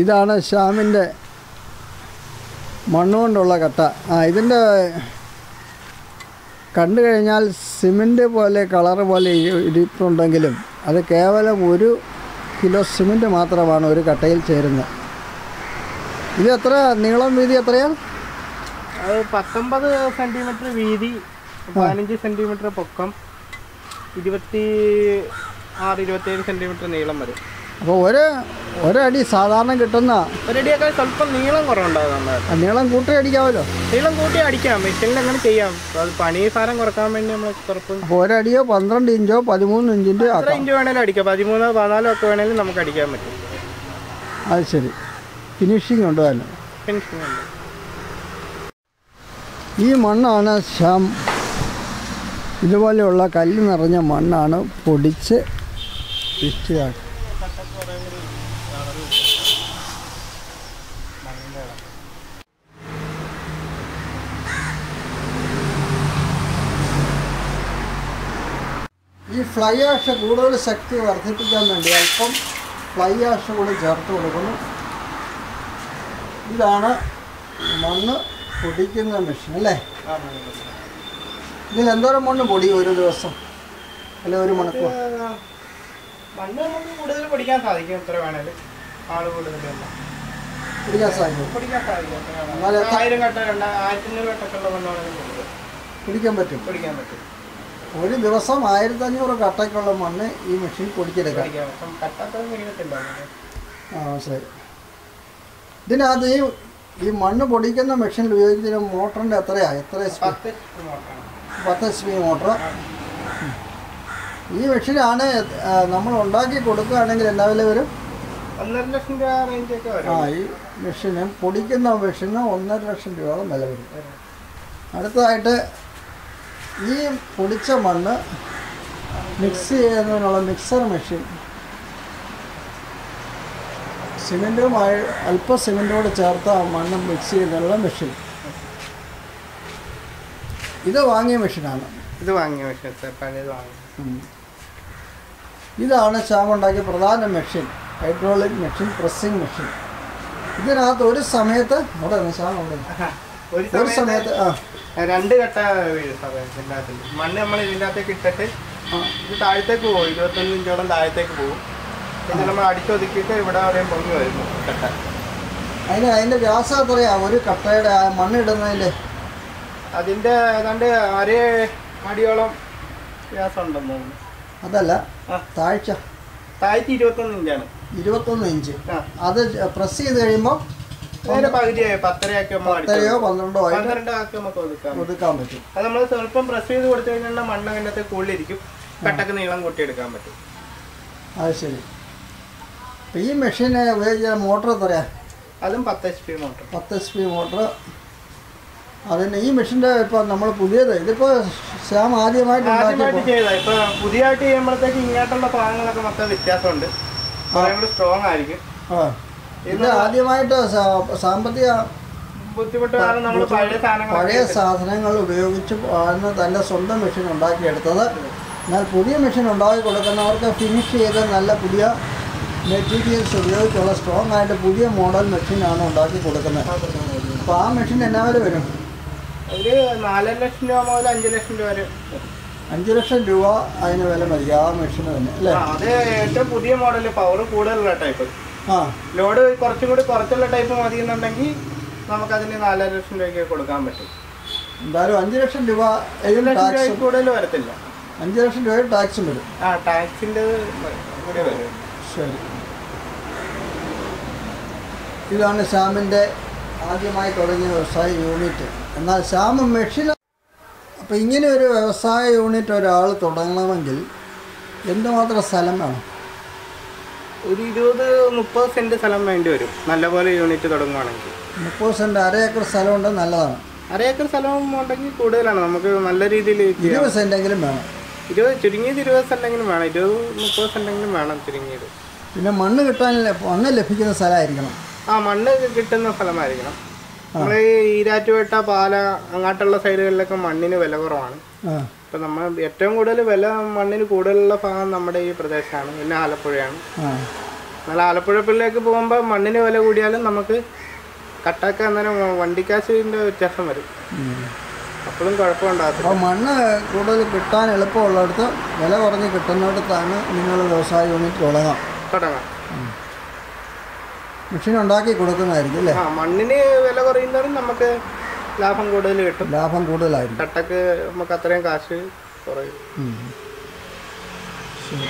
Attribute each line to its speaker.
Speaker 1: ഇതാണ് ശ്യാമിൻ്റെ മണ്ണുകൊണ്ടുള്ള കട്ട. ഇതിൻ്റെ കണ്ടു കഴിഞ്ഞാൽ സിമൻറ്റ് പോലെ കളറ് പോലെ ഇരിപ്പുണ്ടെങ്കിലും അത് കേവലം 1 കിലോ സിമൻറ്റ് മാത്രമാണ് ഒരു കട്ടയിൽ ചേരുന്നത്. ഇത് എത്ര നീളം വീതി എത്രയാണ്?
Speaker 2: അത് 19 സെൻറ്റിമീറ്റർ വീതി, 15 സെൻറ്റിമീറ്റർ പൊക്കം, 26-27 സെൻറ്റിമീറ്റർ നീളം വരും.
Speaker 1: അപ്പോൾ ഒരടി സാധാരണ കിട്ടുന്ന
Speaker 2: ഒരടിയൊക്കെ സ്വല്പം നീളം കുറവുണ്ടാകും.
Speaker 1: നീളം കൂട്ടി അടിക്കാമല്ലോ.
Speaker 2: നീളം കൂട്ടി അടിക്കാം, മെഷീനിൽ അങ്ങനെ ചെയ്യാം. അത് പണി ഭാരം കുറക്കാൻ വേണ്ടി നമ്മൾ കുറപ്പ്.
Speaker 1: അപ്പോൾ ഒരടിയോ 12 ഇഞ്ചോ 13 ഇഞ്ചിൻ്റെ
Speaker 2: എത്ര ഇഞ്ച് വേണേലും അടിക്കാം. 13, 14 ഒക്കെ വേണേലും നമുക്ക് അടിക്കാൻ പറ്റും.
Speaker 1: അത് ശരി. ഫിനിഷിംഗ് ഉണ്ട് തന്നെ.
Speaker 2: ഫിനിഷിംഗ് ഉണ്ട്.
Speaker 1: ഈ മണ്ണാണ് ശ്യാം, ഇതുപോലെയുള്ള കല്ല് നിറഞ്ഞ മണ്ണാണ് പൊടിച്ച് വൃത്തിയാക്കി. ഈ ഫ്ലൈ ആഷ് കൂടുതൽ ശക്തി വർദ്ധിപ്പിക്കാൻ വേണ്ടി അല്പം ഫ്ലൈ ആഷ് കൂടി ചേർത്ത് കൊടുക്കുന്നു. ഇതാണ് മണ്ണ് പൊടിക്കുന്ന മെഷീൻ അല്ലേ? ഇതിൽ എന്തോരം മണ്ണ് പൊടി ഒരു ദിവസം അല്ലെ ഒരു മണിക്കൂർ?
Speaker 2: മണ്ണ് നമുക്ക് കൂടുതൽ പൊടിക്കാൻ സാധിക്കും. എത്ര വേണേലും ആള് കൂടുതൽ
Speaker 1: പൊടിക്കാൻ സാധിക്കും.
Speaker 2: 1000 കട്ട 2500 കട്ടക്കുള്ള മണ്ണാണെങ്കിൽ
Speaker 1: പൊടിക്കാൻ പറ്റും. ഒരു ദിവസം 1500 കട്ടയ്ക്കുള്ള മണ്ണ് ഈ മെഷീൻ പൊടിച്ചെടുക്കാം. ശരി. ഇതിനകത്ത് ഈ മണ്ണ് പൊടിക്കുന്ന മെഷീനിൽ ഉപയോഗിക്കുന്ന മോട്ടറിൻ്റെ എത്ര HP? 10 HP motor. ഈ മെഷീനാണ് നമ്മൾ ഉണ്ടാക്കി കൊടുക്കുകയാണെങ്കിൽ എന്താ വില വരും?
Speaker 2: 1.5 ലക്ഷം രൂപ റേഞ്ചൊക്കെ വരും.
Speaker 1: ഈ മെഷീന് പൊടിക്കുന്ന മെഷീന് 1.5 ലക്ഷം രൂപയോളം വില വരും. അടുത്തതായിട്ട് ഈ പൊടിച്ച മണ്ണ് മിക്സ് ചെയ്യുന്നതിനുള്ള മിക്സർ മെഷീൻ, സിമെൻറ്റുമായി അല്പം സിമെൻറ്റോട് ചേർത്ത മണ്ണ് മിക്സ് ചെയ്യുന്നതിനുള്ള മെഷീൻ. ഇത് വാങ്ങിയ മെഷീനാണ്.
Speaker 2: ഇത് വാങ്ങിയ മെഷീൻ പഴയത് വാങ്ങി.
Speaker 1: ഇതാണ് ശ്യാം ഉണ്ടാക്കിയ പ്രധാന machine, hydraulic machine, pressing machine. ഇതിനകത്ത് ഒരു സമയത്ത് ഒരു സമയത്ത്
Speaker 2: 2 കട്ട വീഴും. മണ്ണ് നമ്മൾ ഇതിൻ്റെ അകത്തേക്ക് ഇട്ടിട്ട് ഇത് താഴത്തേക്ക് പോകും. 21 ഇഞ്ചോളം താഴത്തേക്ക് പോകും. പിന്നെ നമ്മൾ അടിച്ചൊതുക്കിയിട്ട് ഇവിടെ വരെയും പൊങ്ങി വരുന്നു കട്ട.
Speaker 1: അതിൻ്റെ വ്യാസം എത്രയാണ് ഒരു കട്ടയുടെ മണ്ണിടുന്നതിൻ്റെ?
Speaker 2: അതിൻ്റെ ഏതാണ്ട് 1 അടിയോളം വ്യാസം ഉണ്ടെന്ന് തോന്നുന്നു.
Speaker 1: അതല്ല, താഴ്ച
Speaker 2: 21 ഇഞ്ചാണ്.
Speaker 1: 21 ഇഞ്ച്. അത് പ്രസ് ചെയ്ത് കഴിയുമ്പോൾ
Speaker 2: പകുതിയായി 10 ആക്കി
Speaker 1: 12
Speaker 2: ആക്കി നമുക്ക്
Speaker 1: ഒതുക്കാൻ പറ്റും.
Speaker 2: അത് നമ്മൾ സ്വല്പം പ്രസ് ചെയ്ത് കൊടുത്തു കഴിഞ്ഞാൽ മണ്ണ് അതിനകത്ത് കൂടുതലിരിക്കും. കട്ടക്ക് നീളം കൂട്ടിയെടുക്കാൻ പറ്റും.
Speaker 1: അത് ശരി. അപ്പം ഈ മെഷീനെ ഉപയോഗിച്ച മോട്ടർ എത്രയാണ്?
Speaker 2: അതും 10 HP മോട്ടർ.
Speaker 1: 10 HP motor. അതിന് ഈ മെഷീൻ്റെ ഇപ്പോൾ നമ്മൾ പുതിയത് ഇതിപ്പോൾ ശ്യാം ആദ്യമായിട്ട്
Speaker 2: ചെയ്താൽ ഇപ്പോൾ പുതിയതായിട്ട് ചെയ്യുമ്പോഴത്തേക്ക് ഇങ്ങോട്ടുള്ള ഭാഗങ്ങളൊക്കെ മൊത്തം വ്യത്യാസമുണ്ട്. കുറേ കൂടി സ്ട്രോങ് ആയിരിക്കും.
Speaker 1: ഇത് ആദ്യമായിട്ട് സാമ്പത്തിക
Speaker 2: ബുദ്ധിമുട്ട് കാരണം നമ്മൾ
Speaker 1: പഴയ സാധനങ്ങൾ ഉപയോഗിച്ച് തൻ്റെ സ്വന്തം മെഷീൻ ഉണ്ടാക്കിയെടുത്തത്. എന്നാൽ പുതിയ മെഷീൻ ഉണ്ടാക്കി കൊടുക്കുന്നവർക്ക് ഫിനിഷ് ചെയ്ത് നല്ല പുതിയ മെറ്റീരിയൽസ് ഉപയോഗിച്ചുള്ള സ്ട്രോങ് ആയിട്ട് പുതിയ മോഡൽ മെഷീനാണ് ഉണ്ടാക്കി കൊടുക്കുന്നത്. അപ്പോൾ ആ മെഷീൻ എന്നാ വില വരും?
Speaker 2: ഒരു 4 ലക്ഷം രൂപ മുതൽ 5 ലക്ഷം രൂപ വരെ.
Speaker 1: 5 ലക്ഷം രൂപ അതിന് വില മതി ആ മെഷീന് തന്നെ അല്ലേ?
Speaker 2: അത് ഏറ്റവും പുതിയ മോഡൽ, പവർ കൂടുതലുള്ള ടൈപ്പ്. ലോഡ് കുറച്ചും കൂടി കുറച്ചുള്ള ടൈപ്പ് മതി എന്നുണ്ടെങ്കിൽ നമുക്കതിന് 4 ലക്ഷം രൂപയ്ക്ക് കൊടുക്കാൻ പറ്റും.
Speaker 1: എന്തായാലും 5 ലക്ഷം രൂപ
Speaker 2: കൂടുതൽ വരത്തില്ല.
Speaker 1: 5 ലക്ഷം രൂപ ടാക്സും വരും.
Speaker 2: ടാക്സിൻ്റെ കൂടെ വരും.
Speaker 1: ശരി. ഇതാണ് ശ്യാമിൻ്റെ ആദ്യമായി തുടങ്ങിയ വ്യവസായ യൂണിറ്റ്. എന്നാൽ ശ്യാം മെഷീൻ. അപ്പോൾ ഇങ്ങനെ ഒരു വ്യവസായ യൂണിറ്റ് ഒരാൾ തുടങ്ങണമെങ്കിൽ എന്തുമാത്രം സ്ഥലം വേണം?
Speaker 2: ഒരു 20-30 സെൻറ്റ് സ്ഥലം വേണ്ടി വരും നല്ലപോലെ യൂണിറ്റ് തുടങ്ങുകയാണെങ്കിൽ.
Speaker 1: 30 സെൻറ്റ്, 1/2 ഏക്കർ സ്ഥലമുണ്ട്, നല്ലതാണ്.
Speaker 2: 1/2 ഏക്കർ സ്ഥലം ഉണ്ടെങ്കിൽ കൂടുതലാണ്. നമുക്ക് നല്ല രീതിയിൽ
Speaker 1: 20 സെൻറ്റെങ്കിലും വേണം.
Speaker 2: ചുരുങ്ങിയത് 20 സെൻറ്റെങ്കിലും വേണം. 20-30 സെൻറ്റെങ്കിലും വേണം ചുരുങ്ങിയത്.
Speaker 1: പിന്നെ മണ്ണ് മണ്ണ് ലഭിക്കുന്ന സ്ഥലമായിരിക്കണം.
Speaker 2: മണ്ണ് കിട്ടുന്ന സ്ഥലമായിരിക്കണം. നമ്മൾ ഈ ഈരാറ്റുപേട്ട, പാല അങ്ങോട്ടുള്ള സൈഡുകളിലൊക്കെ മണ്ണിന് വില കുറവാണ്. ഇപ്പം നമ്മൾ ഏറ്റവും കൂടുതൽ വില മണ്ണിന് കൂടുതലുള്ള ഭാഗം നമ്മുടെ ഈ പ്രദേശമാണ്. പിന്നെ ആലപ്പുഴയാണ്. എന്നാൽ ആലപ്പുഴപ്പിലേക്ക് പോകുമ്പോൾ മണ്ണിന് വില കൂടിയാലും നമുക്ക് കട്ടൊക്കെ അന്നേരം വണ്ടിക്കാശിൻ്റെ വ്യത്യാസം വരും. അപ്പോഴും കുഴപ്പമുണ്ടാകത്തില്ല.
Speaker 1: അപ്പോൾ മണ്ണ് കൂടുതൽ കിട്ടാൻ എളുപ്പമുള്ളിടത്ത് വില കുറഞ്ഞ് കിട്ടുന്നിടത്താണ് നിങ്ങൾ വ്യവസായ യൂണിറ്റ് തുടങ്ങാം. മെഷീൻ ഉണ്ടാക്കി കൊടുക്കുന്നതായിരിക്കും അല്ലേ?
Speaker 2: മണ്ണിന് വില കുറയുന്നതും നമുക്ക് ലാഭം കൂടുതൽ കിട്ടും.
Speaker 1: ലാഭം കൂടുതലായിരിക്കും.
Speaker 2: കട്ടക്ക് നമുക്ക് അത്രയും കാശ് കുറയും.
Speaker 1: ശരി.